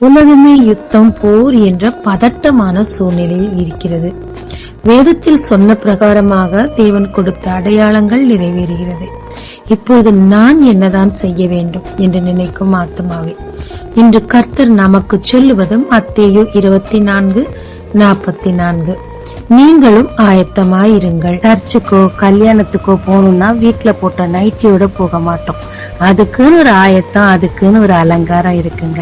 உலகமே யுத்தம், போர் என்ற பதட்டமான சூழ்நிலையில் இருக்கிறது. வேதத்தில் சொன்ன பிரகாரமாக தேவன் கொடுத்த அடையாளங்கள் நிறைவேறுகிறது. இப்பொழுது நான் என்னதான் செய்ய வேண்டும் என்று நினைக்கும் ஆத்மாவே, இன்று கர்த்தர் நமக்கு சொல்லுவதும் மத்தேயு 24:44. நீங்களும் ஆயத்தமாயிருங்கள். சர்ச்சுக்கோ கல்யாணத்துக்கோ போகணும்னா வீட்டுல போட்ட நைட்டியோட போக மாட்டோம். அதுக்குன்னு ஒரு ஆயத்தம், அதுக்குன்னு ஒரு அலங்காரம் இருக்குங்க.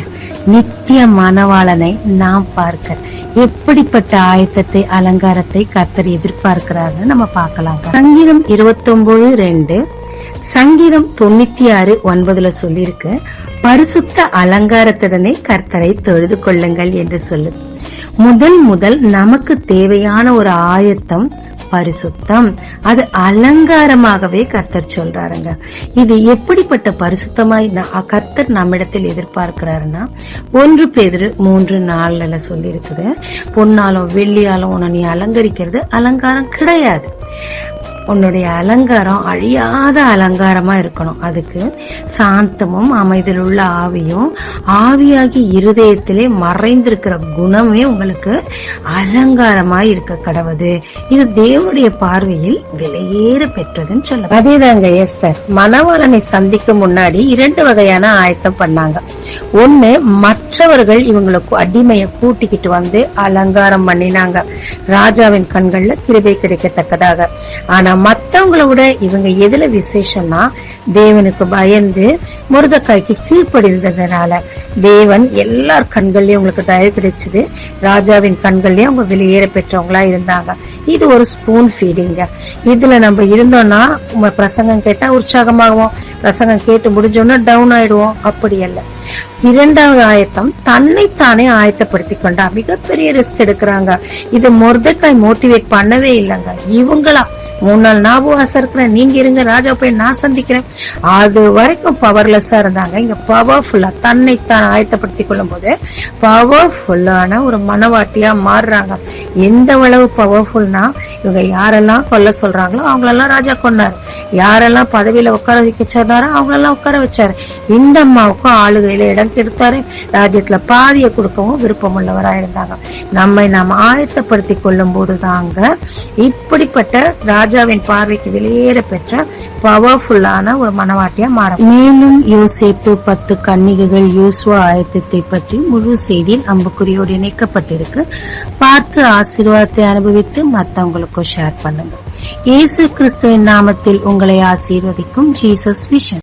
நித்திய மணவாளனை நாம் பார்க்க எப்படிப்பட்ட ஆயத்தத்தை, அலங்காரத்தை கர்த்தர் எதிர்பார்க்கிறார்னு நம்ம பார்க்கலாம். சங்கீதம் 29:2, சங்கீதம் 96:9 சொல்லியிருக்கு, பரிசுத்த அலங்காரத்துடனே கர்த்தரை தொழுது கொள்ளுங்கள் என்று சொல்லு. முதல் நமக்கு தேவையான ஒரு ஆயத்தம் பரிசுத்தம். அது அலங்காரமாகவே கர்த்தர் சொல்றாருங்க. இது எப்படிப்பட்ட பரிசுத்தமாய் கர்த்தர் நம்மிடத்தில் எதிர்பார்க்கிறாருன்னா, 1 பேதுரு 3:4 சொல்லி இருக்குது, பொன்னாலும் வெள்ளியாலும் உன்னை நீ அலங்கரிக்கிறது அலங்காரம் கிடையாது. உன்னுடைய அலங்காரம் அழியாத அலங்காரமா இருக்கணும். அதுக்கு சாந்தமும் அமைதியில் உள்ள ஆவியும், ஆவியாகி இருதயத்திலே மறைந்திருக்கிற குணமே உங்களுக்கு அலங்காரமாய் இருக்க கடவுது. இது தேவனுடைய பார்வையில் விலையேற பெற்றதுன்னு சொல்ல. அதேதாங்க எஸ்தர் மணவாளனை சந்திக்கும் முன்னாடி 2 வகையான ஆயத்தம் பண்ணாங்க. ஒண்ணு, மற்றவர்கள் இவங்களுக்கு அடிமையை கூட்டிக்கிட்டு வந்து அலங்காரம் பண்ணினாங்க, ராஜாவின் கண்கள்ல கிருபை கிடைக்கத்தக்கதாக. ஆனா மத்தவங்களை விட இவங்க எதுல விசேஷம்னா, தேவனுக்கு பயந்து முருதக்காய்க்கு கீழ்ப்படிந்ததுனால தேவன் எல்லார் கண்கள்லயும் உங்களுக்கு தயவு கிடைச்சது. ராஜாவின் கண்கள்லயும் அவங்க வெளியேற பெற்றவங்களா இருந்தாங்க. இது ஒரு ஸ்பூன் ஃபீடிங்க. இதுல நம்ம இருந்தோம்னா பிரசங்கம் கேட்டா உற்சாகமாகவும், பிரசங்கம் கேட்டு முடிஞ்சோன்னா டவுன் ஆயிடுவோம். அப்படி அல்ல. 2வது ஆயத்தம், தன்னைத்தானே ஆயத்தப்படுத்திக் கொண்டா மிகப்பெரிய ரிஸ்க் எடுக்கிறாங்க. இது மொர்தெக்காய் மோட்டிவேட் பண்ணவே இல்லைங்க. இவங்களா 3 நாள் நான் உபவாசம் இருக்கிறேன், நீங்க இருங்க, ராஜா போய் நான் சந்திக்கிறேன், அது வரைக்கும் பவர்லெஸ்ஸா இருந்தாங்க. இங்க பவர்ஃபுல்லா தன்னைத்தான் ஆயத்தப்படுத்திக் கொள்ளும் போது பவர்ஃபுல்லான ஒரு மனவாட்டியா மாறுறாங்க. எந்த அளவு பவர்ஃபுல்னா, இவங்க யாரெல்லாம் கொல்ல சொல்றாங்களோ அவங்களெல்லாம் ராஜா கொண்டாரு, யாரெல்லாம் பதவியில உட்கார வைக்க சொன்னாரோ அவங்களெல்லாம் உட்கார வச்சாரு. இந்த அம்மாவுக்கும் ஆளுகையில இடம் கொடுத்தாரு, ராஜ்யத்துல பாதியை கொடுக்கவும் விருப்பம் உள்ளவரா இருந்தாங்க. நாம் ஆயத்தப்படுத்திக் கொள்ளும் போதுதாங்க இப்படிப்பட்ட ராஜாவின் பார்வைக்கு வெளியேற பெற்ற பவர்ஃபுல்லான ஒரு மனவாட்டியா மாறும். மேலும் யோசேப்பு 10 கன்னிகைகள் யோசுவா ஆயத்தத்தை பற்றி முழு செய்தியில் அம்புக்குறியோடு இணைக்கப்பட்டிருக்கு. பார்த்து ஆசீர்வாதத்தை அனுபவித்து மற்றவங்களுக்கும் ஷேர் பண்ணுங்க. இயேசு கிறிஸ்துவின் நாமத்தில் உங்களை ஆசீர்வதிக்கும் ஜீசஸ் விஷன்.